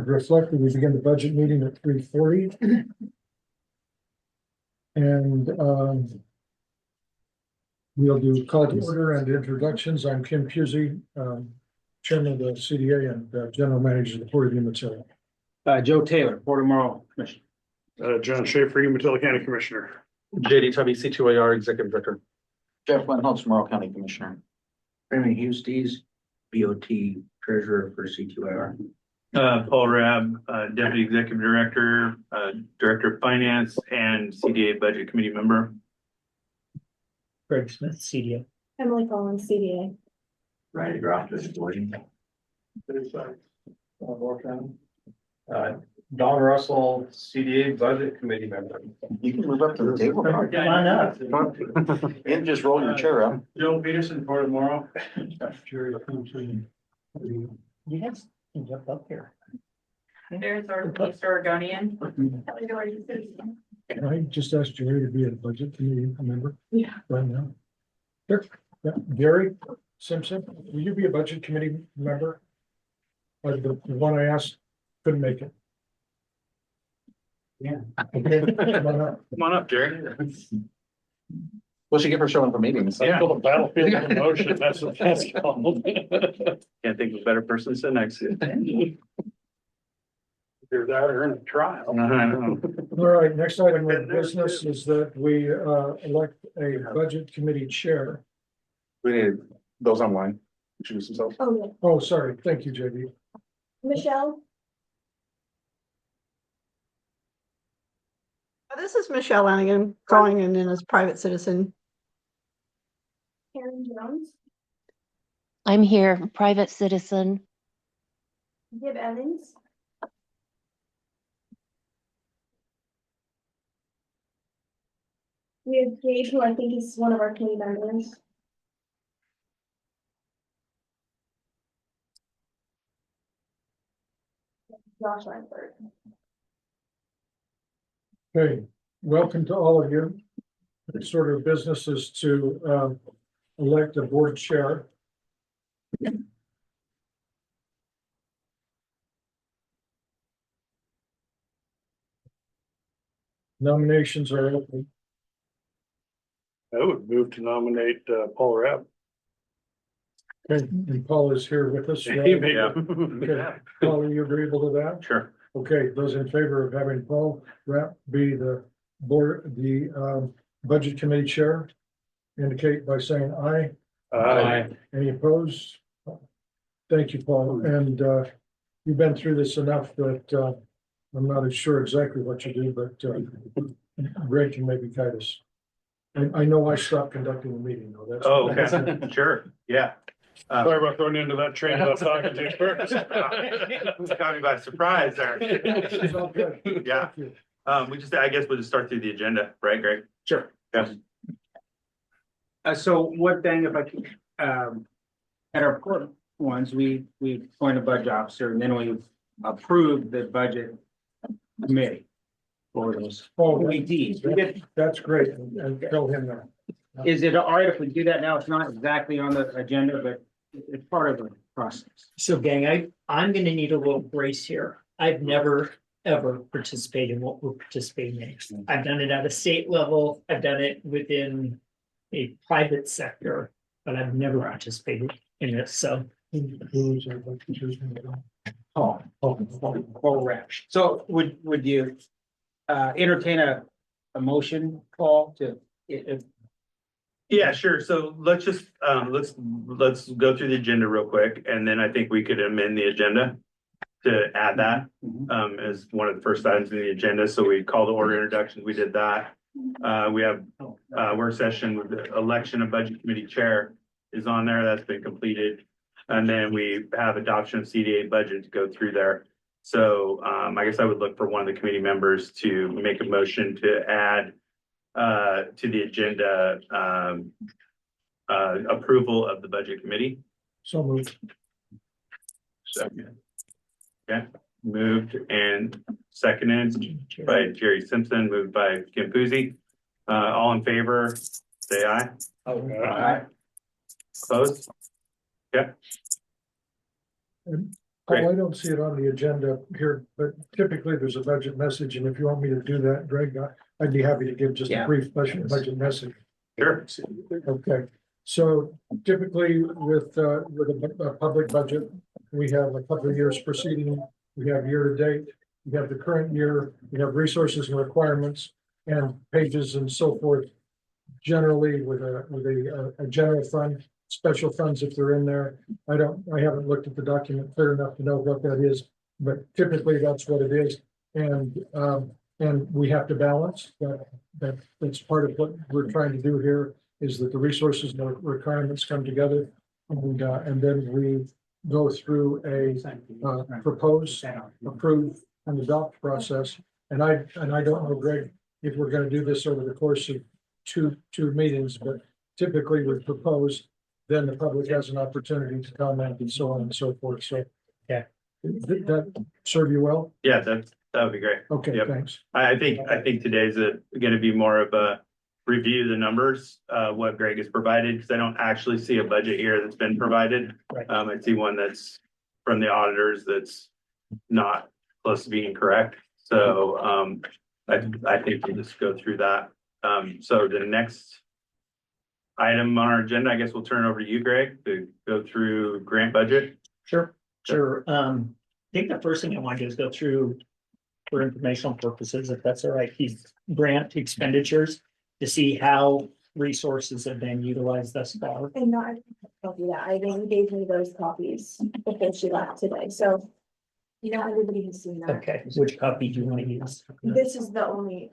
Reflected, we begin the budget meeting at 3:40. And we'll do call to order and introductions. I'm Kim Pusey, Chairman of the CDA and General Manager of the Port of Umatilla. Joe Taylor, Port of Morrow Commission. John Schaefer, Umatilla County Commissioner. JD Tubby, C2AR Executive Director. Jeff Lentholtz, Morrow County Commissioner. Raymond Hustes, BOT Treasurer for C2AR. Paul Rabb, Deputy Executive Director, Director of Finance, and CDA Budget Committee member. Greg Smith, CDA. Emily Collins, CDA. Randy Groff, this morning. Don Russell, CDA Budget Committee member. You can move up to the table. Come on up. And just roll your chair up. Joe Peterson, Port of Morrow. You guys can jump up here. There's our East Oregonian. Can I just ask Jerry to be a budget committee member? Yeah. Right now. Sure. Yeah. Gary Simpson, will you be a budget committee member? Or the one I asked couldn't make it. Yeah. Okay. Come on up. Come on up, Jerry. What's she get for showing for meetings? Yeah. The battlefield of emotion, that's what that's called. Can't think of a better person to sit next to. Either that or in a trial. I know. All right, next item of business is that we elect a budget committee chair. We need those online. Introduce themselves. Oh, yeah. Oh, sorry. Thank you, JD. Michelle? This is Michelle Lanigan calling in as private citizen. Karen Jones? I'm here, private citizen. Gib Evans? We have Gabe, who I think is one of our committee members. Josh Reinberg. Okay, welcome to all of you. The sort of business is to elect a board chair. Nominations are open. I would move to nominate Paul Rabb. Okay, and Paul is here with us. Yeah. Okay, Paul, are you agreeable to that? Sure. Okay, those in favor of having Paul Rapp be the budget committee chair, indicate by saying aye. Any opposed? Thank you, Paul. And you've been through this enough that I'm not as sure exactly what you do, but Greg can maybe guide us. I know I stopped conducting the meeting though. That's Oh, okay. Sure. Yeah. Sorry about throwing you into that train of talking to you first. Caught me by surprise there. It's all good. Yeah. Thank you. I guess we'll just start through the agenda, right, Greg? Sure. Yeah. So one thing, if I could, at our court ones, we appoint a budget officer and then we approve the budget committee for those. Oh, OEDs. We did. that's great. And tell him that. Is it all right if we do that now? It's not exactly on the agenda, but it's part of the process. So gang, I'm gonna need a little grace here. I've never, ever participated in what we're participating in. I've done it at a state level. I've done it within a private sector, but I've never participated in this, so. Paul Rapp. So would you entertain a motion, Paul, to Yeah, sure. So let's just, let's go through the agenda real quick, and then I think we could amend the agenda to add that, as one of the first items in the agenda. So we call the order introductions. We did that. We have work session with the election of budget committee chair is on there. That's been completed. And then we have adoption of CDA budget to go through there. So I guess I would look for one of the committee members to make a motion to add to the agenda approval of the budget committee. So moved. Second. Okay, moved and seconded by Jerry Simpson, moved by Kim Pusey. All in favor, say aye. Aye. Opposed? Yeah. Paul, I don't see it on the agenda here, but typically there's a budget message, and if you want me to do that, Greg, I'd be happy to give just a Yeah. brief budget message. Sure. Okay, so typically with a public budget, we have a couple of years proceeding, we have year to date, we have the current year, we have resources and requirements and pages and so forth. Generally with a general fund, special funds if they're in there. I haven't looked at the document clear enough to know what that is, but typically that's what it is. And we have to balance that's part of what we're trying to do here is that the resources and the requirements come together. And then we go through a propose, approve and adopt process. And I don't know, Greg, if we're going to do this over the course of two meetings, but typically we propose, then the public has an opportunity to comment and so on and so forth. So, Yeah. Did that serve you well? Yeah, that would be great. Okay, Yep. thanks. I think today's gonna be more of a review the numbers, what Greg has provided, because I don't actually see a budget here that's been provided. Right. I see one that's from the auditors that's not close to being correct. So, I think we'll just go through that. So the next item on our agenda, I guess we'll turn over to you, Greg, to go through grant budget. Sure. I think the first thing I want to do is go through for informational purposes, if that's all right, these grant expenditures to see how resources have been utilized thus far. And not, I'll do that. I think gave me those copies before she left today, so. You know, everybody has seen that. Okay, which copy do you want to use? This is the only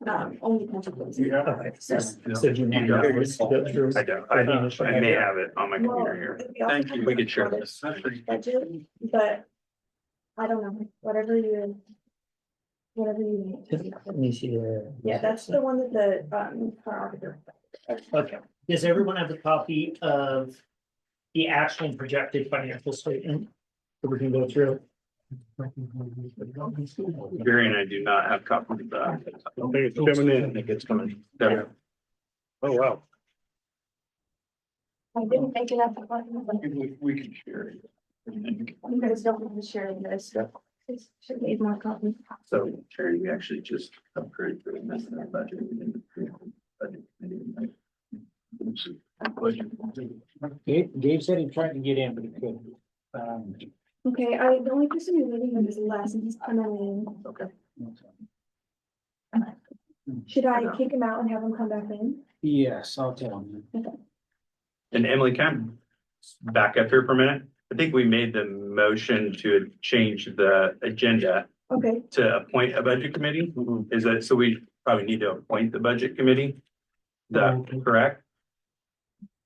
consequence. Okay, so do you want to go through? I don't, I may have it on my computer here. Thank you. We could share this. Budget, but I don't know, whatever you need. Let me see there. Yeah, that's the one that the auditor. Okay, does everyone have a copy of the actual and projected financial statement that we can go through? Gary and I do not have copies of that. I think it's coming in. I think it's coming. There. Oh, wow. I didn't make it up. We can share it. You guys don't want to share this. Should need more copies. So, Sherry, we actually just approved the rest of our budget. We didn't approve the budget. Dave said he tried to get in, but he couldn't. Okay, the only person who's leaving him is Les, and he's coming in. Okay. Should I kick him out and have him come back in? Yes, I'll tell him. And Emily, can I back up here for a minute? I think we made the motion to change the agenda Okay, to appoint a budget committee. Is that, so we probably need to appoint the budget committee? Is that correct?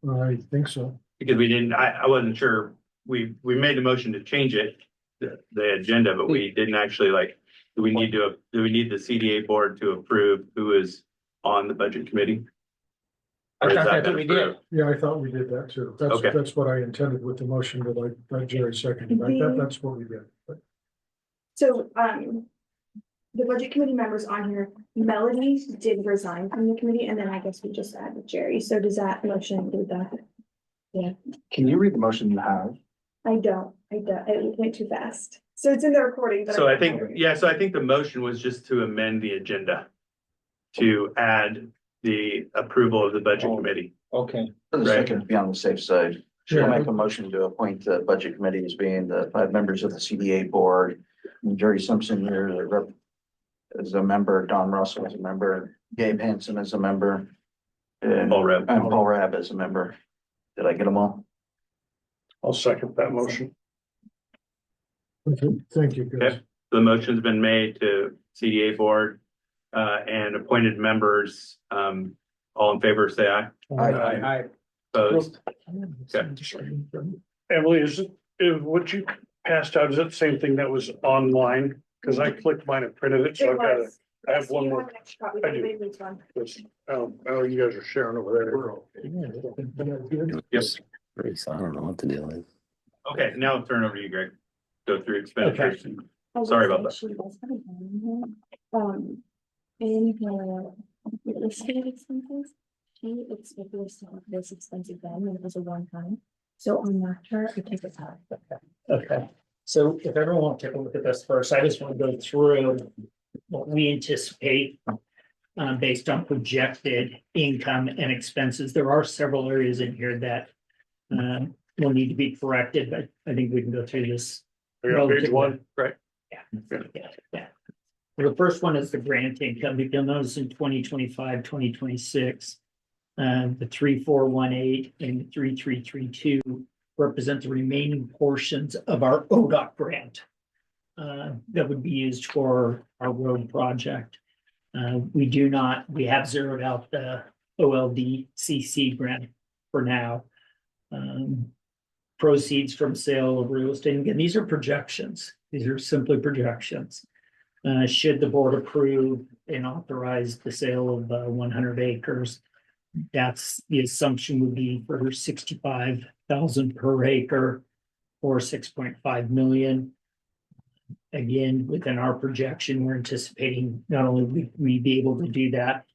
I think so. Because we didn't, I wasn't sure. We made the motion to change it, the agenda, but we didn't actually do we need the CDA board to approve who is on the budget committee? Or has that been approved? Yeah, I thought we did that too. Okay. That's what I intended with the motion that Jerry seconded. That's what we did. But so, the budget committee members on here, Melody did resign from the committee, and then I guess we just added Jerry. So does that motion include that? Yeah, Can you read the motion you have? I don't, it went too fast. So it's in the recording. But So I think the motion was just to amend the agenda to add the approval of the budget committee. Okay. For the Right. second, to be on the safe side, Sure. I'll make a motion to appoint the budget committee as being the 5 members of the CDA board. Jerry Simpson here is a member, Don Russell is a member, Gabe Hansen is a member. And Paul Rebb. Paul Rabb is a member. Did I get them all? I'll second that motion. thank you, guys. Okay. The motion's been made to CDA board and appointed members. All in favor, say aye. I, Opposed? Emily, is what you passed out, is that the same thing that was online? Because I clicked mine and printed it, so I've got it. I have one more. I do. Oh, you guys are sharing over there. Yes. I don't know what the deal is. Okay, now I'll turn over to you, Greg. Go through expenditures. Sorry about that. In her listed expenses, she expected to have this expensive then, and it was a one time. So on that chart, I take it out. Okay, So if everyone will take a look at this first, I just want to go through what we anticipate based on projected income and expenses. There are several areas in here that will need to be corrected, but I think we can go through this. I got page one, right? Yeah. The first one is the grant income. You'll notice in 2025, 2026, the 3418 and the 3332 represent the remaining portions of our ODOT grant that would be used for our road project. We have zeroed out the OLDCC grant for now. Proceeds from sale of real estate. Again, these are projections. These are simply projections. Should the board approve and authorize the sale of 100 acres, that's the assumption would be for 65,000 per acre or 6.5 million. Again, within our projection, we're anticipating not only would we be able to do that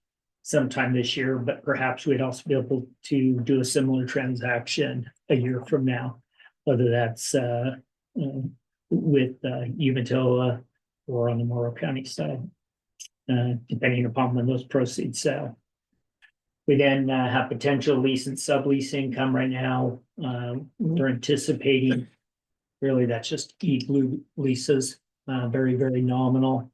sometime this year, but perhaps we'd also be able to do a similar transaction a year from now, whether that's with Umatilla or on the Morrow County side, depending upon when those proceeds sell. We then have potential lease and sublease income right now. We're anticipating, really, that's just igloo leases, very, very nominal.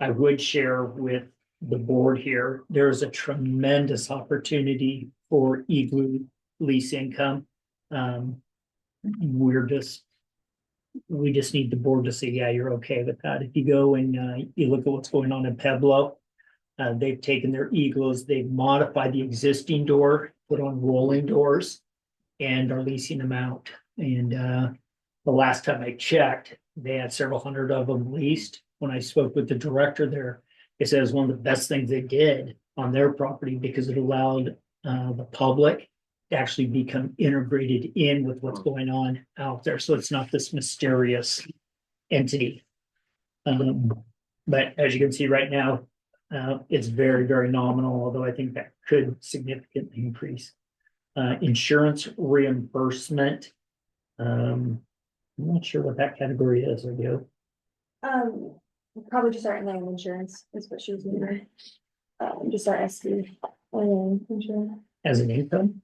I would share with the board here, there's a tremendous opportunity for igloo lease income. We just need the board to say, yeah, you're okay with that. If you go and you look at what's going on in Pueblo, they've taken their igloos, they've modified the existing door, put on rolling doors, and are leasing them out. And the last time I checked, they had several hundred of them leased. When I spoke with the director there, it says one of the best things they did on their property because it allowed the public to actually become integrated in with what's going on out there. So it's not this mysterious entity. But as you can see right now, it's very, very nominal, although I think that could significantly increase. Insurance reimbursement. I'm not sure what that category is, or do. Probably just our inland insurance is what she was doing. Just our SD insurance. As an income?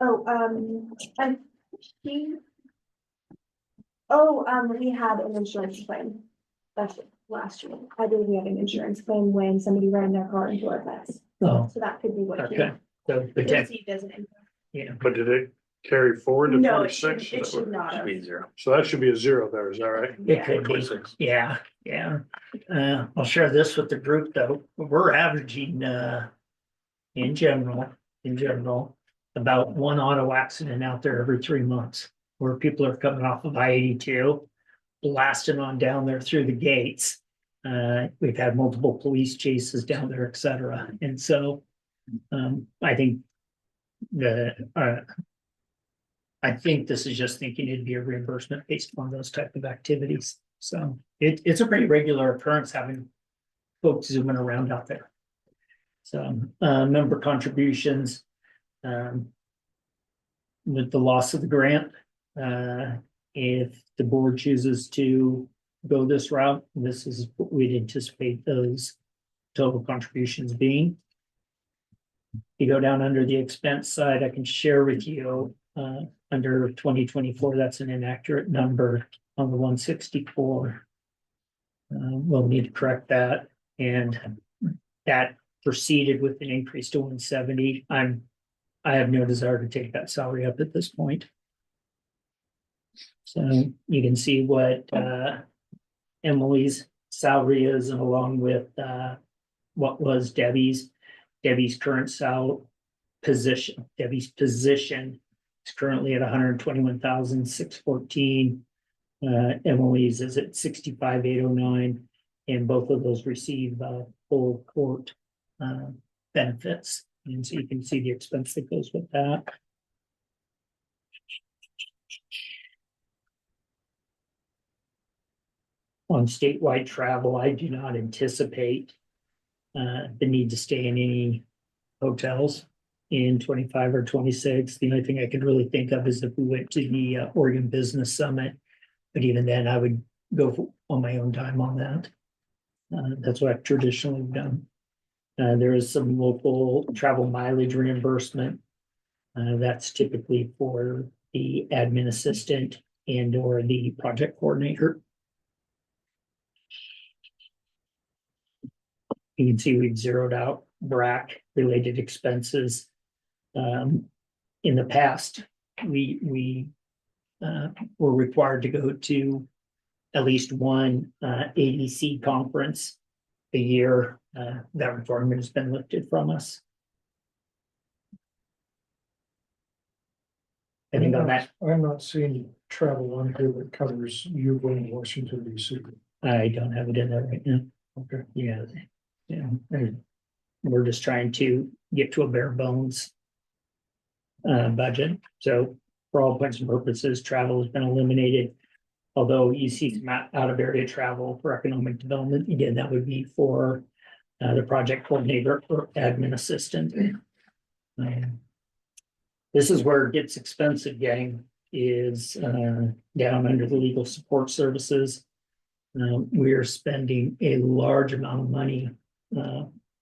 We had an insurance claim. That's last year. I believe we had an insurance claim when somebody ran their car into our fence. Oh, So that could be what. okay. So He received as an income. yeah. But did it carry forward to No, it 26? should, it should not have. So that should be a zero there, is that right? It could be. Yeah. I'll share this with the group though. We're averaging in general, about one auto accident out there every 3 months, where people are coming off of I-82, blasting on down there through the gates. We've had multiple police chases down there, et cetera. And so I think this is just thinking it'd be a reimbursement based on those type of activities. So it's a pretty regular occurrence having folks zooming around out there. So member contributions, with the loss of the grant, if the board chooses to go this route, this is what we'd anticipate those total contributions being. You go down under the expense side, I can share with you under 2024, that's an inaccurate number on the 164. We'll need to correct that, and that proceeded with an increase to 170. I have no desire to take that salary up at this point. So you can see what Emily's salary is, and along with what was Debbie's current position. Debbie's position is currently at 121,614. Emily's is at 65,809, and both of those receive full court benefits. And so you can see the expense that goes with that. On statewide travel, I do not anticipate the need to stay in any hotels in 25 or 26. The only thing I could really think of is if we went to the Oregon Business Summit, But even then, I would go on my own time on that. That's what I've traditionally done. There is some local travel mileage reimbursement. That's typically for the admin assistant and or the project coordinator. You can see we've zeroed out BRAC related expenses. In the past, we were required to go to at least one ADC conference a year. That requirement has been lifted from us. I think on that, I'm not seeing travel on here that covers you going to Washington DC. I don't have it in there right now. Okay. Yeah, yeah. We're just trying to get to a bare bones budget. So for all intents and purposes, travel has been eliminated. Although you see some out of area travel for economic development, again, that would be for the project coordinator or admin assistant. This is where it gets expensive, gang, is down under the legal support services. We are spending a large amount of money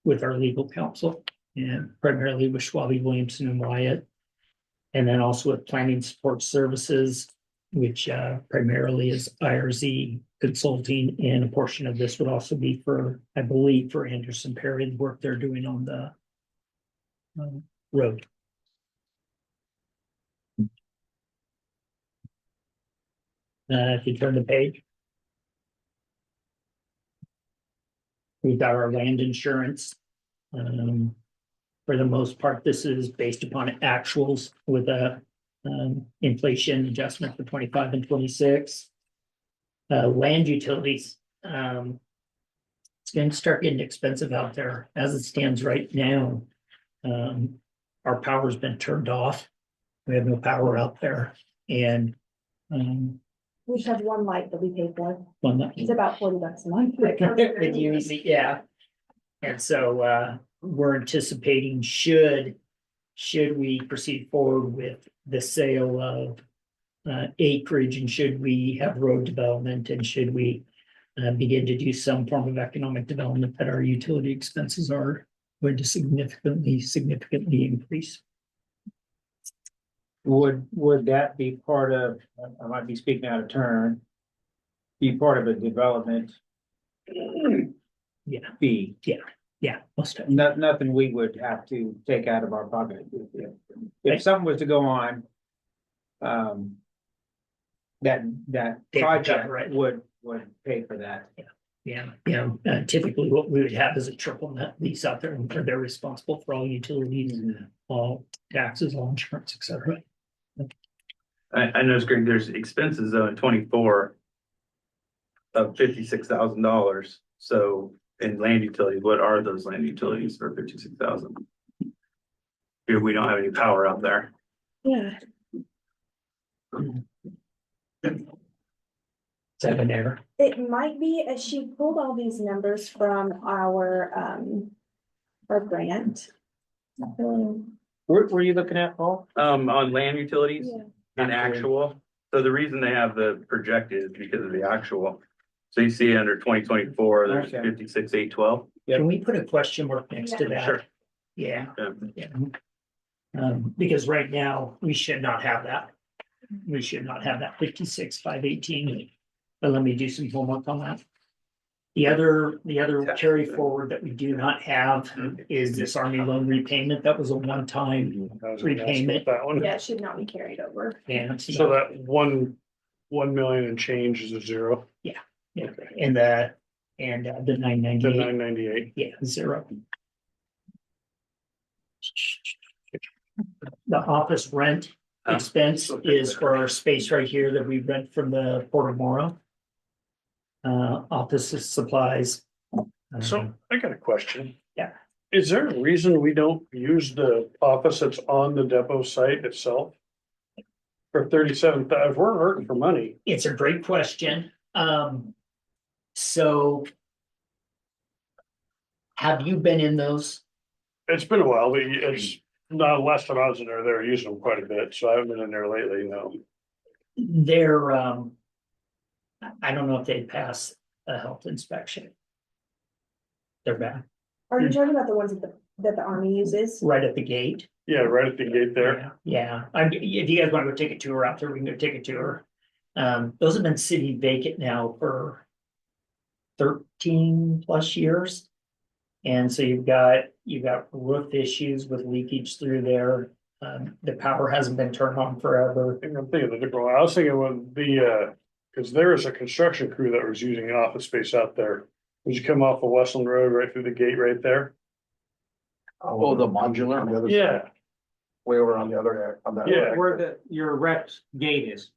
with our legal counsel, and primarily with Schwabe, Williamson and Wyatt. And then also with planning support services, which primarily is IRZ consulting, and a portion of this would also be for, I believe, for Anderson Perry, the work they're doing on the road. If you turn the page, we've got our land insurance. For the most part, this is based upon actuals with a inflation adjustment for 25 and 26. Land utilities, it's going to start getting expensive out there. As it stands right now, our power's been turned off. We have no power out there, and We just have one light that we pay for. one It's about $40 a month. with UEC, yeah. And so we're anticipating should we proceed forward with the sale of acreage, and should we have road development, and should we begin to do some form of economic development, that our utility expenses are going to significantly increase. Would that be part of, I might be speaking out of turn, be part of a development Yeah, fee? yeah, most of it. Nothing we would have to take out of our pocket. If something was to go on, that They would project cover it. would pay for that. Yeah, typically what we would have is a triple net lease out there, where they're responsible for all utilities, all taxes, all insurance, et cetera. I know, Greg, there's expenses though in 24 of $56,000. So in land utilities, what are those land utilities for 56,000? Here, we don't have any power out there. Yeah. Seven error. It might be, as she pulled all these numbers from our grant. Where were you looking at, Paul? On land utilities Yeah. and actual. So the reason they have the projected is because of the actual. So you see under 2024, there's Okay. 56,812. Can we put a question mark next to that? Sure. Yeah, Yeah. yeah. Because right now, we should not have that. We should not have that 56,518. But let me do some homework on that. The other carry forward that we do not have is this Army loan repayment. That was a one-time I was gonna ask about repayment. that one. Yeah, it should not be carried over. And So that 1 million and change is a zero, yeah, and the the 998, 998. yeah, zero. The office rent expense is for our space right here that we rent from the Port of Moro. Office supplies. So I got a question. Yeah. Is there a reason we don't use the office that's on the depot site itself? For 37,000, if we're hurting for money, It's a great question. So have you been in those? it's been a while, but it's not less than I was in there, they're using them quite a bit, so I haven't been in there lately, no. They're I don't know if they'd pass a health inspection. They're back, Are you talking about the ones that the army uses? right at the gate. Yeah, right at the gate there. Yeah, if you guys want to go take a tour out there, we can go take a tour. Those have been sitting vacant now for 13+ years. And so you've got roof issues with leakage through there. The power hasn't been turned on forever. I think I'm thinking of a different one. I was thinking when because there was a construction crew that was using an office space out there. As you come off of Westland Road, right through the gate right there. Oh, the modular? On the other Yeah, side, way over on the other, on that. Yeah. Where your rep's gate is.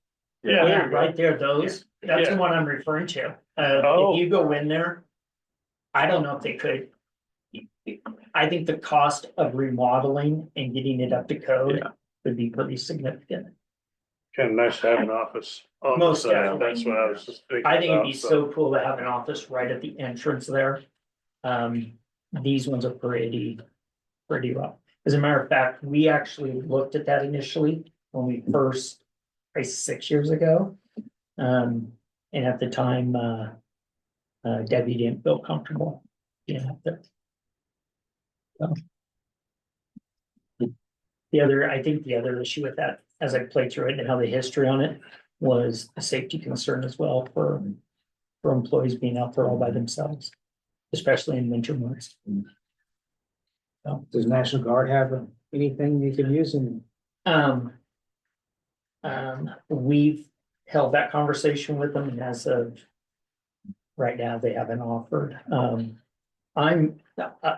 yeah, there you go. Right there, those, that's the Yeah. one I'm referring to. Oh. If you go in there, I don't know if they could. I think the cost of remodeling and getting it up to code would be pretty significant. Kind of nice to have an office on the Most side. definitely. That's what I was just thinking. I think it'd be about, so cool to have an office right at the entrance there. These ones are pretty rough. As a matter of fact, we actually looked at that initially when we first, probably 6 years ago. And at the time, Debbie didn't feel comfortable. Yeah. I think the other issue with that, as I played through it and how the history on it, was a safety concern as well for employees being out there all by themselves, especially in winter months. Does National Guard have anything you can use in? We've held that conversation with them, and as of right now, they haven't offered. I'll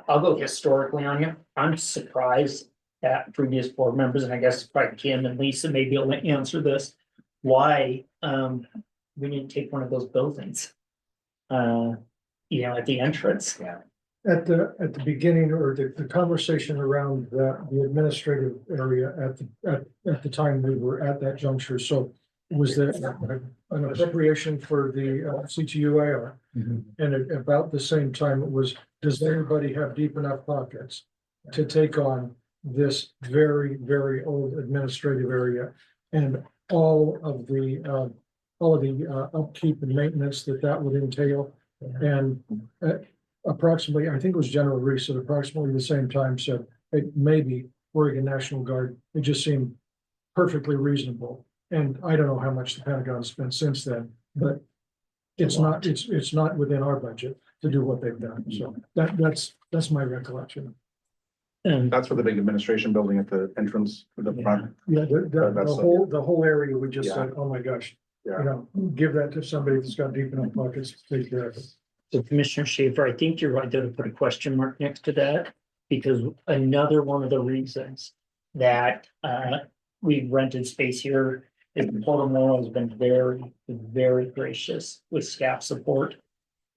go historically on you. I'm surprised that previous board members, and I guess probably Kim and Lisa may be able to answer this, why we didn't take one of those buildings. At the entrance. Yeah. At the beginning, or the conversation around the administrative area at the time we were at that juncture, so was there an appropriation for the CTUAR? And at about the same time, it was, does everybody have deep enough pockets to take on this very, very old administrative area? And all of the upkeep and maintenance that would entail. And approximately, I think it was General Reese at approximately the same time said, hey, maybe Oregon National Guard, it just seemed perfectly reasonable. And I don't know how much the Pentagon spent since then, but it's not within our budget to do what they've done. So that's my recollection. And That's for the big administration building at the entrance, of the front. Yeah, That's the whole area, we just said, oh my gosh, Yeah. give that to somebody that's got deep enough pockets to take care of it. so Commissioner Schaefer, I think you're right there to put a question mark next to that, because another one of the reasons that we've rented space here is Port Memorial has been very, very gracious with staff support.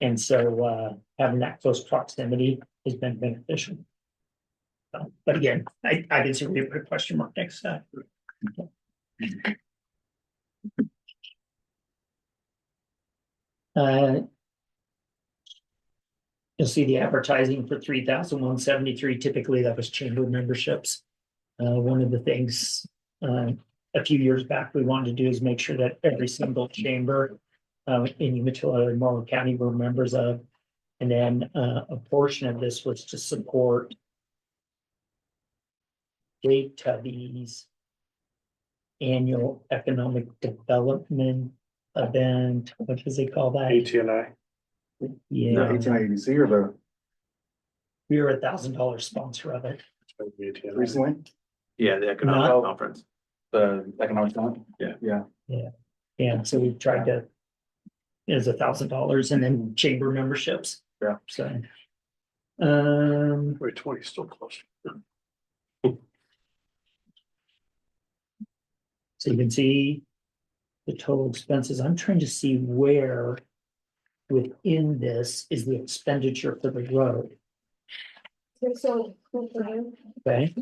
And so having that close proximity has been beneficial. But again, I did see where you put a question mark next to that. You'll see the advertising for 3,173. Typically, that was chamber memberships. One of the things a few years back we wanted to do is make sure that every single chamber in Umatilla and Morrow County were members of. And then a portion of this was to support Dave Tubby's annual economic development event. What does they call that? ATNI. Yeah, ATNI or the we were $1,000 sponsor of it. recently, Yeah, the economic No. conference. the economic talent. Yeah, so we tried to. It was $1,000 and then chamber memberships. Yeah. So. Wait, 20 is still close. So you can see the total expenses. I'm trying to see where within this is the expenditure for the road. So, for you, Okay.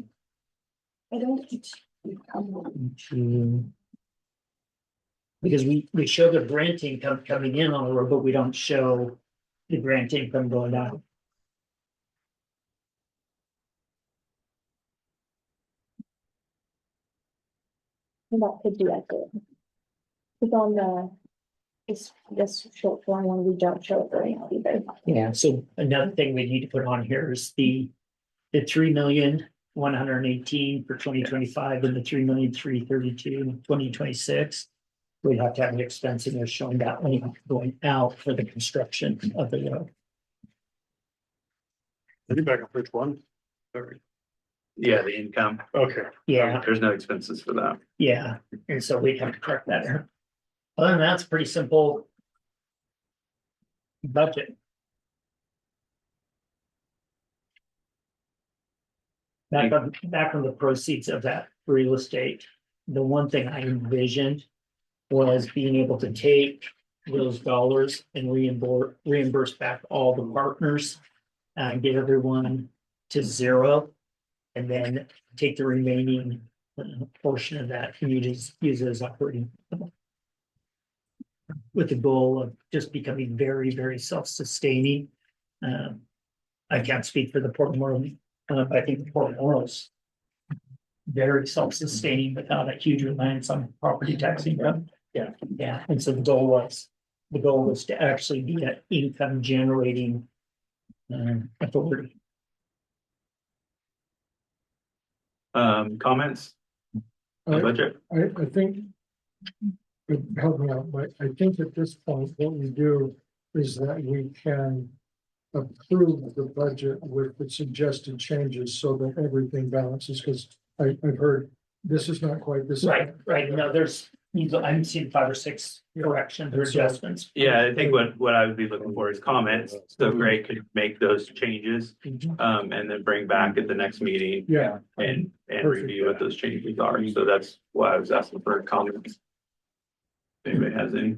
I don't. Because we show the grant income coming in on the road, but we don't show the grant income going out. That could be accurate. It's on the It's this short form one, we don't show it very now either. Yeah, so another thing we need to put on here is the 3,118,000 for 2025 and the 3,332,000 in 2026. We have to have an expense in there showing that money going out for the construction of the road. Are you back on page one? Sorry. Yeah, the income. Okay. Yeah, There's no expenses for that. yeah, and so we have to correct that here. Other than that, it's pretty simple budget. Back on the proceeds of that real estate, the one thing I envisioned was being able to take those dollars and reimburse back all the partners. Get everyone to zero. And then take the remaining portion of that and use it as operating. With the goal of just becoming very, very self-sustaining. I can't speak for the Port Moral, I think the Port Moral's very self-sustaining without a huge reliance on property tax income. Yeah. Yeah, and so the goal was to actually be an income generating authority. Comments? On budget? I think. Help me out, but I think at this point, what we do is that we can approve the budget with the suggested changes so that everything balances, because I've heard this is not quite this. Right, no, I'm seeing 5 or 6 corrections or adjustments. Yeah, I think what I would be looking for is comments, so Greg could make those changes, and then bring back at the next meeting. Yeah. And Perfect. review what those changes are, so that's why I was asking for comments. If anybody has any.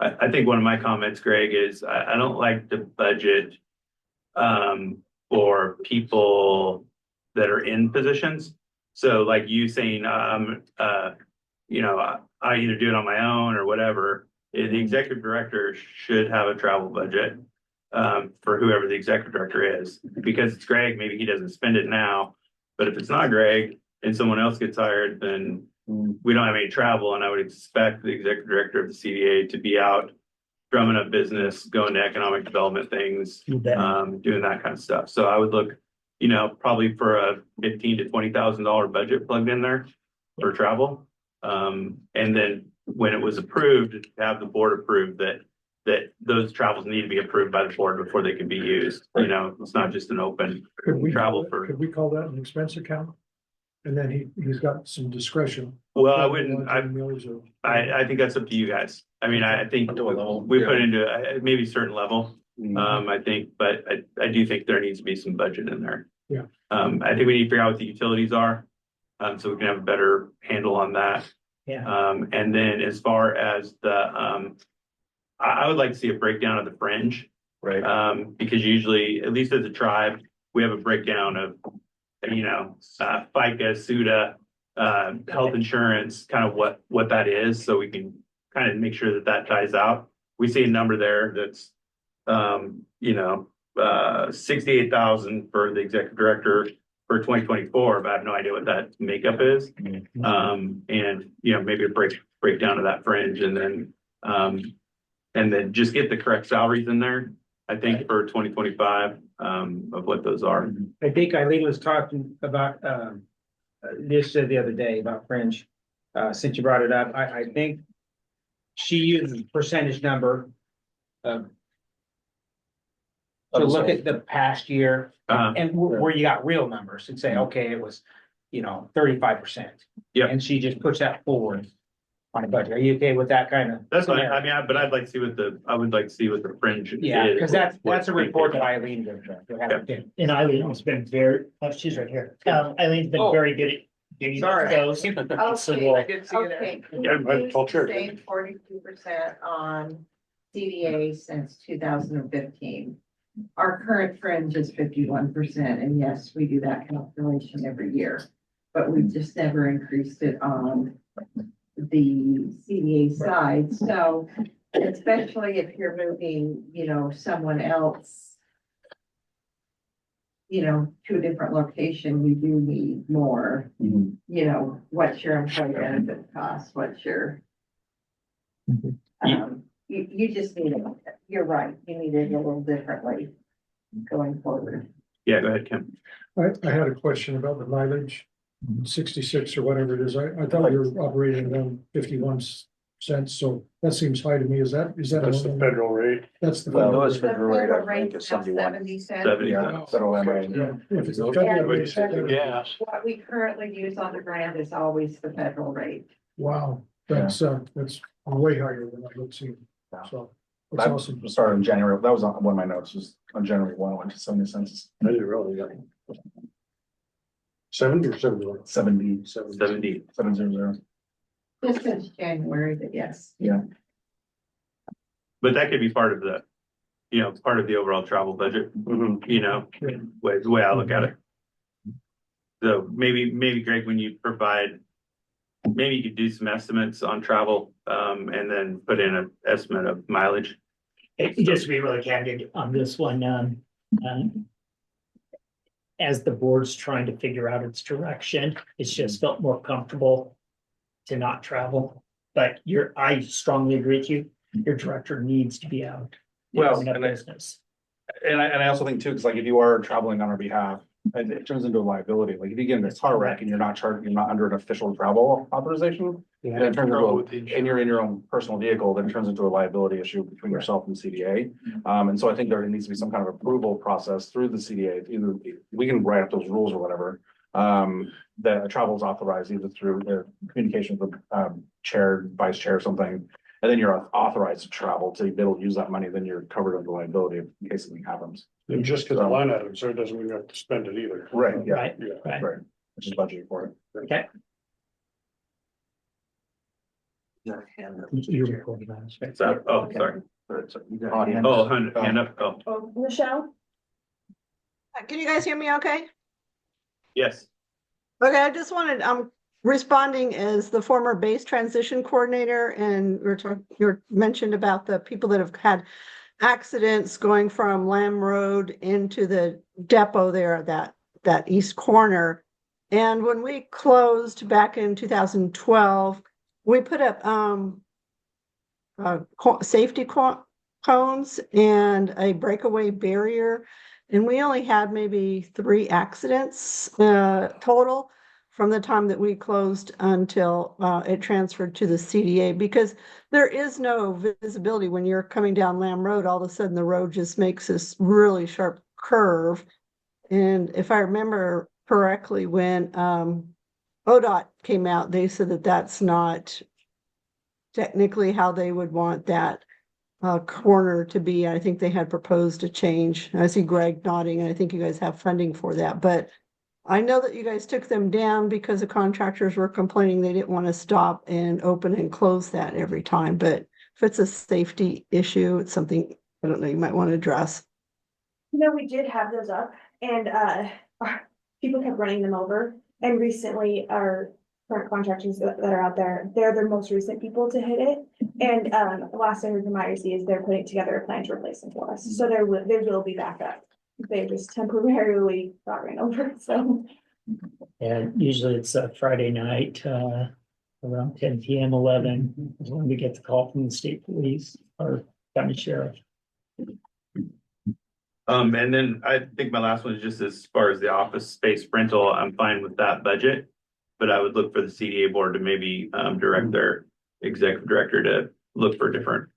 I think one of my comments, Greg, is I don't like the budget for people that are in positions. So like you saying, you know, I either do it on my own or whatever. The executive director should have a travel budget for whoever the executive director is. Because it's Greg, maybe he doesn't spend it now. But if it's not Greg and someone else gets hired, then we don't have any travel. And I would expect the executive director of the CDA to be out drumming up business, going to economic development things, doing that kind of stuff. So I would look, you know, probably for a $15,000 to $20,000 budget plugged in there for travel. And then when it was approved, have the board approve that those travels need to be approved by the board before they can be used. You know, it's not just an open travel for. Could we call that an expense account? And then he's got some discretion. Well, I wouldn't, I think that's up to you guys. I mean, I think we put into maybe a certain level. I think, but I do think there needs to be some budget in there. Yeah. I think we need to figure out what the utilities are. So we can have a better handle on that. Yeah. And then as far as the, I would like to see a breakdown of the fringe. Right. Because usually, at least as a tribe, we have a breakdown of, you know, FICA, SUDA, health insurance, kind of what that is. So we can kind of make sure that ties out. We see a number there that's, you know, 68,000 for the executive director for 2024, but I have no idea what that makeup is. And, you know, maybe a breakdown of that fringe and then just get the correct salaries in there, I think, for 2025, of what those are. I think Eileen was talking about this the other day about fringe. Since you brought it up, I think she used a percentage number to look at the past year and where you got real numbers and say, okay, it was, you know, 35%. Yeah. And she just puts that forward on a budget. Are you okay with that kind of? That's fine. I mean, but I'd like to see I would like to see what the fringe is. Yeah, because that's a report that Eileen did. And Eileen's been very, she's right here. Eileen's been very good at getting those. So I did see it. Okay. I'll share. Saved 42% on CDA since 2015. Our current fringe is 51%, and yes, we do that calculation every year. But we've just never increased it on the CDA side. So especially if you're moving, you know, someone else, you know, to a different location, you do need more, you know, what's your employee benefit cost? What's your, You just need it, you're right, you need it a little differently going forward. Yeah, go ahead, Kim. I had a question about the mileage, 66 or whatever it is. I thought you were operating around 51 cents, so that seems high to me. Is that? That's the federal rate. That's the. The federal lowest rate. federal rate, I think, is 71. 70 cents. 70. Yeah, federal rate. Yeah, if it's a federal rate, it's federal. Gas. What we currently use on the grant is always the federal rate. Wow, that's way higher than I would see. Yeah. So it's That awesome. started in January. That was on one of my notes, was on January 1, went to 70 cents. I didn't really know. 70 or 71? 70, 70. 700. Just since January, but yes. But that could be part of the, part of the overall travel budget, the way I look at it. So maybe Greg, when you provide, maybe you could do some estimates on travel, and then put in an estimate of mileage. Just to be really candid on this one, as the board's trying to figure out its direction, it's just felt more comfortable to not travel. But I strongly agree with you, your director needs to be out. Well, doing that and I- business. And I also think too, because like if you are traveling on our behalf, it turns into a liability. Like if you get in a car wreck and you're not under an official travel authorization. Yeah. Then it turns into, and you're in your own personal vehicle, then it turns into a liability issue between yourself and CDA. And so I think there needs to be some kind of approval process through the CDA. Either we can write up those rules or whatever. That travel is authorized either through their communication with chair, vice chair, or something. And then you're authorized to travel to be able to use that money, then you're covered under liability in case something happens. And just because the line item, so it doesn't mean you have to spend it either. Right, yeah, Right, Yeah. right, right. Which is budgeting for it. okay. You recorded that, right? What's that? Oh, sorry. Audience. Oh, hand up. Oh, Oh, Michelle? Can you guys hear me okay? yes. Okay, I just wanted, I'm responding as the former base transition coordinator, and you're mentioned about the people that have had accidents going from Lamb Road into the depot there, that east corner. And when we closed back in 2012, we put up safety cones and a breakaway barrier. And we only had maybe 3 accidents total from the time that we closed until it transferred to the CDA, because there is no visibility when you're coming down Lamb Road. All of a sudden the road just makes this really sharp curve. And if I remember correctly, when ODOT came out, they said that that's not technically how they would want that corner to be. I think they had proposed a change. I see Greg nodding, and I think you guys have funding for that. But I know that you guys took them down because the contractors were complaining they didn't want to stop and open and close that every time. But if it's a safety issue, it's something, I don't know, you might want to address. We did have those up, and people kept running them over. And recently, our current contractors that are out there, they're the most recent people to hit it. And the last I heard from IRC is they're putting together a plan to replace them for us. So there will be backup. They just temporarily got ran over, so. And usually it's a Friday night, around 10 PM, 11, is when we get the call from the state police or county sheriff. And then I think my last one is just as far as the office space rental, I'm fine with that budget. But I would look for the CDA board to maybe direct their executive director to look for a different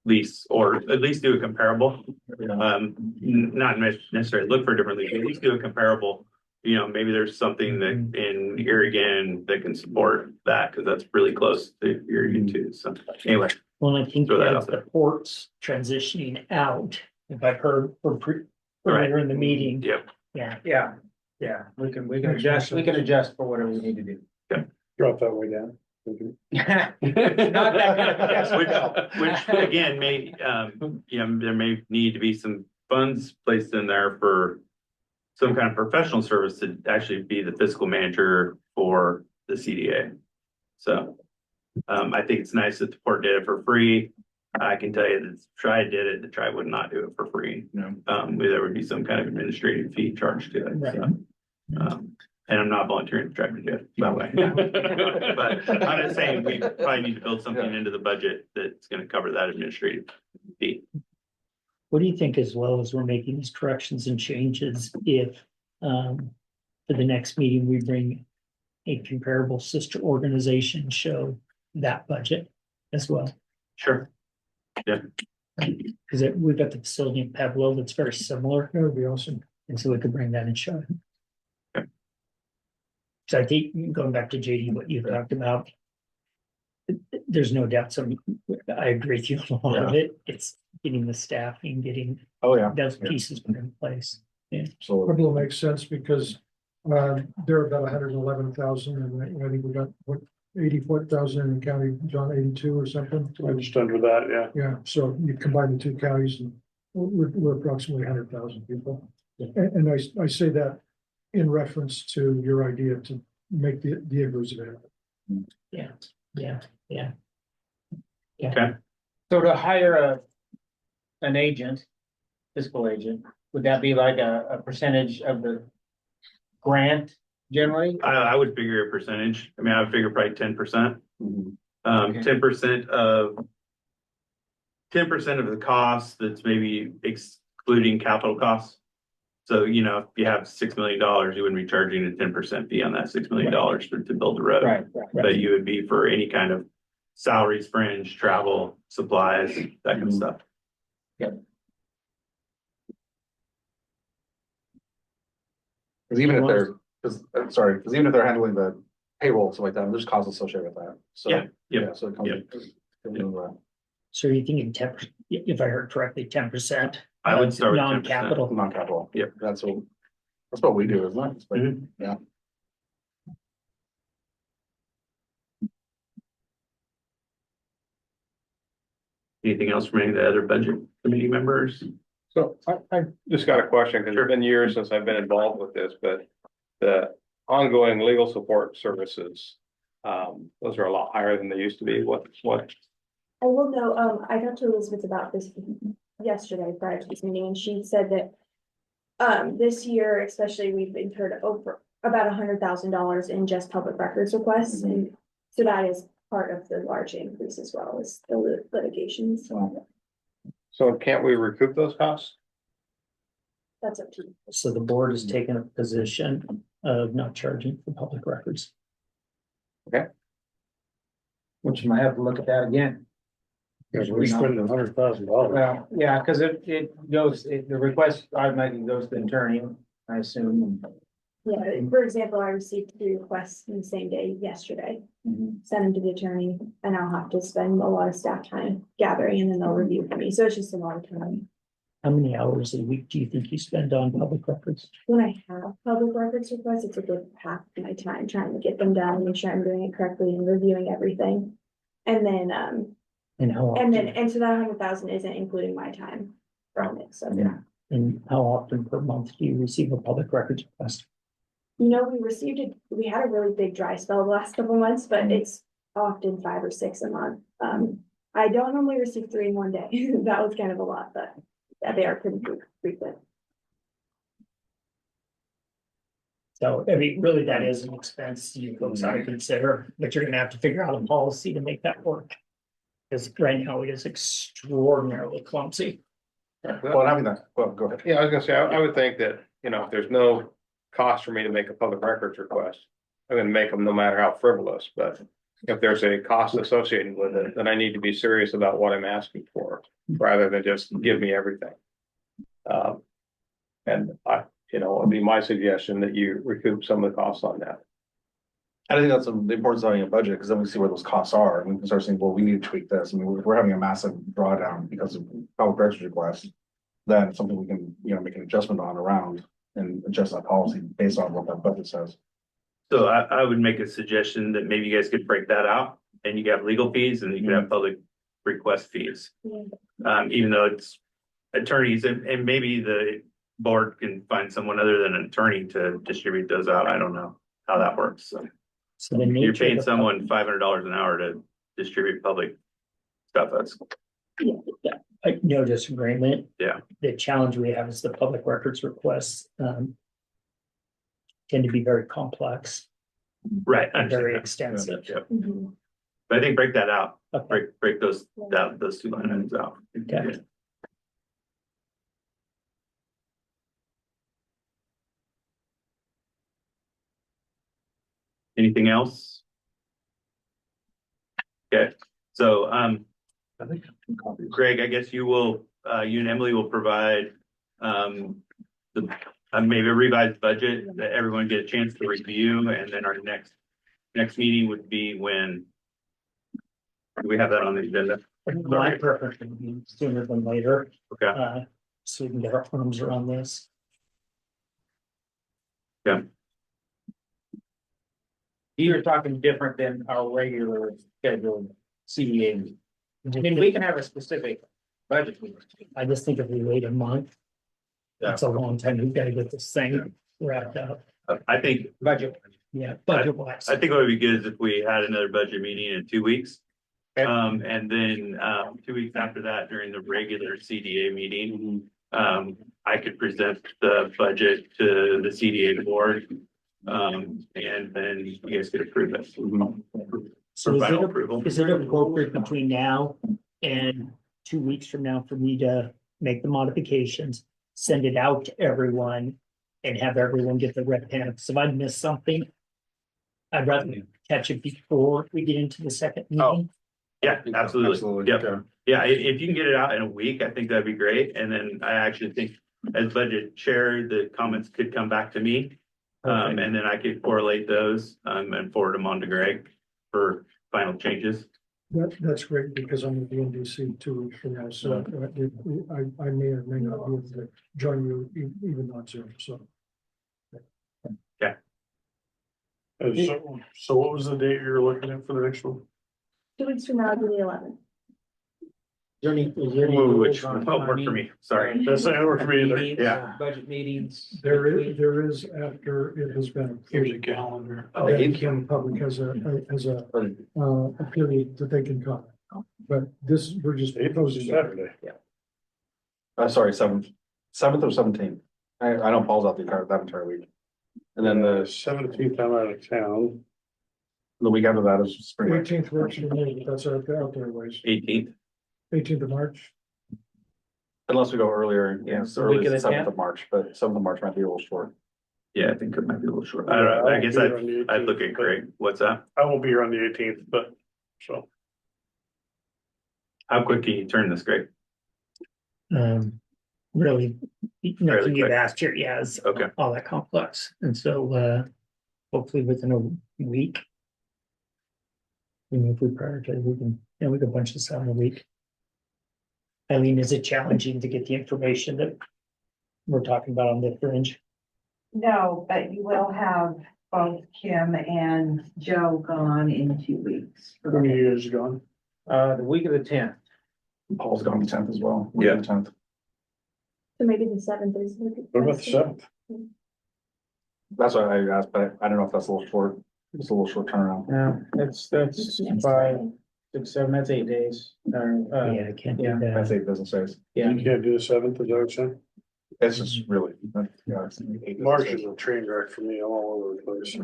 lease, or at least do a comparable. Not necessarily look for a different lease, but at least do a comparable. Maybe there's something that in Oregon that can support that, because that's really close to Oregon too. So anyway. Well, I think Throw that as out the there. ports transitioning out, if I've heard earlier in the meeting. Yep. Yeah. Yeah, we can adjust for whatever we need to do. Drop that way down. Not that kind of adjustment. Which again, there may need to be some funds placed in there for some kind of professional service to actually be the fiscal manager for the CDA. So I think it's nice that the port did it for free. I can tell you that the Tri did it, the Tri would not do it for free. There would be some kind of administrative fee charged to it. Right. So, And I'm not volunteering to drive to jail, by the way. But I'm just saying, we probably need to build something into the budget that's gonna cover that administrative fee. What do you think, as well as we're making these corrections and changes, if for the next meeting, we bring a comparable sister organization, show that budget as well? Sure. Because we've got the facility in Pueblo that's very similar. That would be awesome. And so we could bring that and show it. So I think, going back to JD, what you talked about, there's no doubt, I agree with you on a lot of it. It's getting the staffing, getting Oh, yeah. those pieces put in place. So, Pueblo makes sense because they're about 111,000 and I think we got what 84,000 in the county, John, 82 or something. I'm just under that, yeah. Yeah, so you combine the two counties and we're approximately 100,000 people. And I say that in reference to your idea to make the iglus available. Yeah. Okay. So to hire an agent, fiscal agent, would that be like a percentage of the grant generally? I would figure a percentage. I mean, I would figure probably 10%. Okay. 10% of 10% of the cost that's maybe excluding capital costs. So, you know, if you have $6 million, you wouldn't be charging a 10% fee on that $6 million to build the road. Right. But you would be for any kind of salaries, fringe, travel, supplies, that kind of stuff. because even if they're, because even if they're handling the payroll, stuff like that, there's costs associated with that. So, Yeah. So it comes. So you're thinking 10%, if I heard correctly, 10%? I would start with 10%. Non-capital. Non-capital. Yep. That's what we do, isn't it? Mhm. Yeah. Anything else from any of the other budget committee members? So I just got a question, because it's been years since I've been involved with this, but the ongoing legal support services, those are a lot higher than they used to be. What? I will know, I talked to Elizabeth about this yesterday prior to this meeting, and she said that this year especially, we've incurred over about $100,000 in just public records requests, and so that is part of the large increase as well as the litigation. So can't we recoup those costs? That's up to you. So the board has taken a position of not charging for public records. Which you might have to look at that again. Because we spend $100,000. Well, yeah, because it goes, the request automatically goes to the attorney, I assume. Yeah, for example, I received 3 requests in the same day yesterday, sent them to the attorney, and I'll have to spend a lot of staff time gathering, and then they'll review for me, so it's just a long time. How many hours a week do you think you spend on public records? When I have public records requests, it's a good half of my time trying to get them done, make sure I'm doing it correctly and reviewing everything. And then, And how and often, so that 100,000 isn't including my time from it, so. Yeah. and how often per month do you receive a public records request? You know, we had a really big dry spell the last couple months, but it's often 5 or 6 a month. I don't normally receive 3 in one day. That was kind of a lot, but yeah, they are pretty frequent. So, I mean, really, that is an expense you folks ought to consider, but you're gonna have to figure out a policy to make that work. Because right now it is extraordinarily clumsy. Well, having that, well, go ahead. Yeah, I was gonna say, I would think that, if there's no cost for me to make a public records request, I'm gonna make them no matter how frivolous, but if there's a cost associated with it, then I need to be serious about what I'm asking for, rather than just give me everything. And it'd be my suggestion that you recoup some of the costs on that. I think that's the importance of having a budget, because then we see where those costs are, and we can start saying, well, we need to tweak this. I mean, we're having a massive drawdown because of public records requests. Then it's something we can, make an adjustment on around and adjust that policy based on what that budget says. So I would make a suggestion that maybe you guys could break that out, and you could have legal fees and you could have public request fees. Even though it's attorneys, and maybe the board can find someone other than an attorney to distribute those out. I don't know how that works. So the You're nature paying of the someone $500 an hour to distribute public stuff. That's no disagreement. Yeah. The challenge we have is the public records requests. tend to be very complex Right. I and very understand that. extensive. Yep. Mhm. But I think break that out, Okay. break those, those two line items out. Okay. Anything else? Okay, so, I think. Greg, I guess you will, you and Emily will provide, the, maybe a revised budget that everyone get a chance to review, and then our next meeting would be when? Do we have that on the agenda? My preference would be sooner than later, Okay, so we can get our arms around this. You're talking different than our regular scheduled CDA meeting. I mean, we can have a specific budget meeting. I just think if we wait a month, that's a long time. We've got to get this thing wrapped up. I think, Budget. Yeah, budget wise. I think what would be good is if we had another budget meeting in 2 weeks. Okay. And then, 2 weeks after that, during the regular CDA meeting, I could present the budget to the CDA board. And then you guys could approve it. So For is final it, approval. is it appropriate between now and 2 weeks from now for me to make the modifications, send it out to everyone and have everyone get the red pen? Because if I miss something, I'd rather catch it before we get into the second meeting. Yeah, absolutely. Absolutely. Yep. Yeah, if you can get it out in a week, I think that'd be great. And then I actually think as budget chair, the comments could come back to me. And then I could correlate those, and forward them on to Greg for final changes. That's great because I'm gonna be in DC 2 weeks from now, so I may or may not be able to join you even on Zoom, so. So what was the date you're looking at for the next one? 2 weeks from now, it'll be the 11th. Which won't work for me, sorry. That's not gonna work for me either. Yeah. Budget meetings. There is after it has been. Here's a calendar. Then Kim Public has a period that they can comment. But this, we're just. Eighth was Saturday. Sorry, 7th or 17th. I know Paul's out that entire week. And then the 17th, I'm out of town. week after that is spring. break. 18th works for me, that's out there ways. 18th. 18th of March. Unless we go earlier, yes, The early week of the 7th 10th? of March, but 7th of March might be a little short. Yeah, I think it might be a little short. I don't know. I guess I'd look at Greg. What's that? I won't be here on the 18th, but so. How quick can you turn this, Greg? Really, Fairly nothing you've quick. asked here, yeah, is Okay. all that complex. And so, hopefully within a week. If we prioritize, we can bunch this out in a week. Eileen, is it challenging to get the information that we're talking about on the fringe? No, but you will have both Kim and Joe gone in 2 weeks. How many years gone? The week of the 10th. Paul's gone the 10th as well. Yeah. The 10th. So maybe the 7th is. What about the 7th? That's why I asked, but I don't know if that's a little short. It's a little short turnaround. No, that's 5, 6, 7, that's 8 days. Yeah, I can't do That's that. 8 business days. Yeah. You can't do the 7th, is that what you're saying? It's just really, yeah, it's 8 business March days. is a train wreck for me, I'm all over the place.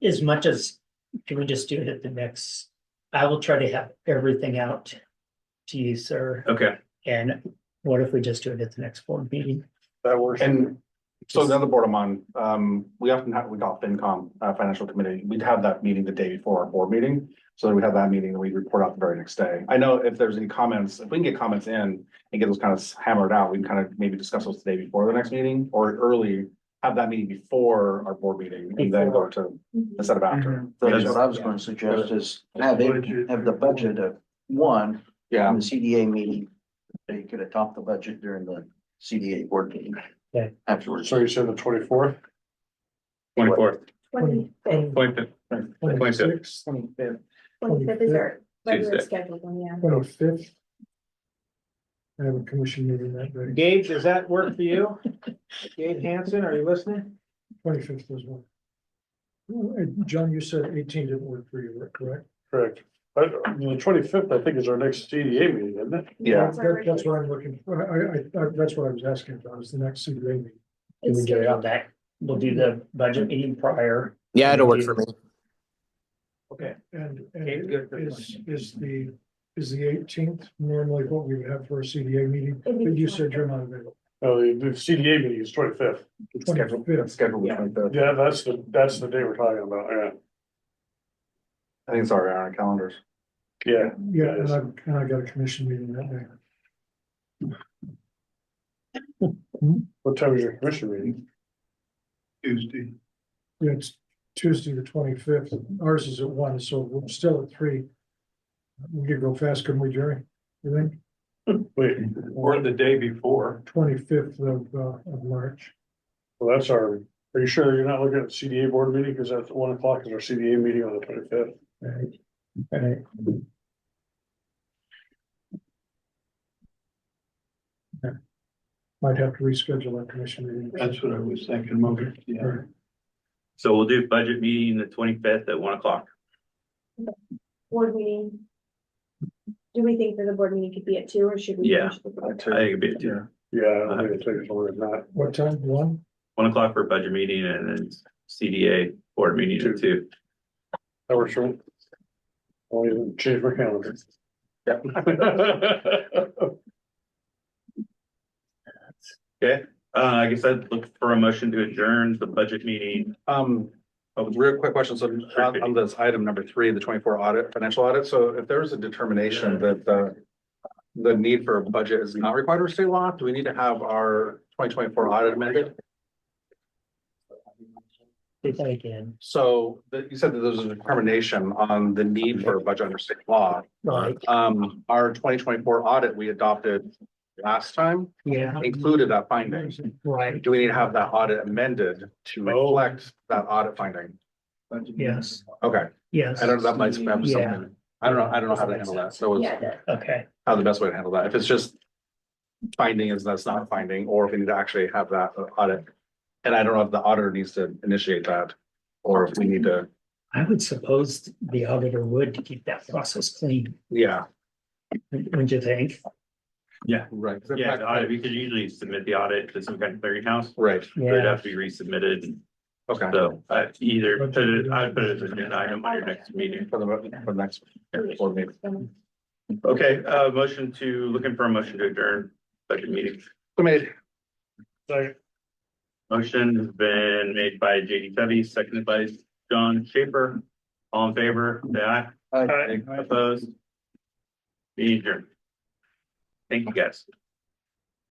As much as, can we just do it at the next, I will try to have everything out to you, sir. Okay. And what if we just do it at the next board meeting? That works. And so the other board I'm on, we often have, we call it FinCom, Financial Committee. We'd have that meeting the day before our board meeting. So we have that meeting and we report out the very next day. I know if there's any comments, if we can get comments in and get those kind of hammered out, we can kind of maybe discuss those the day before the next meeting or early, have that meeting before our board meeting and then go to instead of after. That's what I was gonna suggest is have the budget of one, Yeah. on the CDA meeting. So you could adopt the budget during the CDA board meeting. Okay. Afterwards. So you said the 24th? 24th, 25th. 25th, 26th, 25th. 25th is our regular Tuesday. scheduled one, yeah. 25th. I have a commission meeting that day, Gabe, does that work for you? Gabe Hansen, are you listening? 25th as well. John, you said 18 didn't work for you, correct? Correct. The 25th, I think, is our next CDA meeting, isn't it? Yeah. That's what I'm looking for. That's what I was asking about, is the next CDA meeting. Can we get it on that We'll do the budget meeting prior. Yeah, it'll work for me. Okay. And Okay, good. is the eighteenth normally what we would have for a CDA meeting? But you said you're not available. No, the CDA meeting is 25th. Scheduled, it's scheduled the 25th. Yeah, that's the day we're talking about, yeah. I think it's already on our calendars. Yeah. Yeah, and I got a commission meeting that day. What time is your commission meeting? Tuesday. Yeah, it's Tuesday, the 25th. Ours is at 1, so we're still at 3. We could go fast, couldn't we, Jerry? You think? Wait, Or the day before. 25th of March. well, are you sure you're not looking at the CDA board meeting? Because that's 1 o'clock is our CDA meeting on the 25th. Right. Right. Okay. Might have to reschedule our commission meeting. That's what I was thinking, Moger. Yeah. So we'll do budget meeting the 25th at 1 o'clock. Board meeting. Do we think that the board meeting could be at 2 or should we? Yeah. push the I board? think it'd be at 2. Yeah, I don't think it'll take us longer than that. What time? 1? 1 o'clock for budget meeting and then CDA board meeting at 2. That works for me. I'll even change my calendar. Yep. Okay, I guess I'd look for a motion to adjourn the budget meeting. A real quick question. So on this item number 3, the 24 audit, financial audit. So if there is a determination that the need for a budget is not required under state law, do we need to have our 2024 audit amended? Say that again. So you said that there's a determination on the need for a budget under state law. Right, Our 2024 audit we adopted last time yeah, included that finding. right, Do we need to have that audit amended to reflect that audit finding? yes, Okay, yes. I don't, that might have Yeah. something. I don't know how to handle that. So Yeah, that- Okay, how the best way to handle that. If it's just finding is that's not finding, or if we need to actually have that audit. And I don't know if the auditor needs to initiate that, or if we need to, I would suppose the auditor would to keep that process clean, yeah, wouldn't you think? Yeah. right. Yeah, the audit, we could usually submit the audit to some kind of clearinghouse, Right, but it'd Yeah, have to be resubmitted. okay. So I'd put it as an agenda item on your next meeting. For the next board meeting. Okay, motion looking for a motion to adjourn budget meeting. So made. Sorry. Motion has been made by JD Tubby, seconded by John Schaefer. All in favor, say aye. Aye. Opposed? Meeting adjourned. Thank you, guys.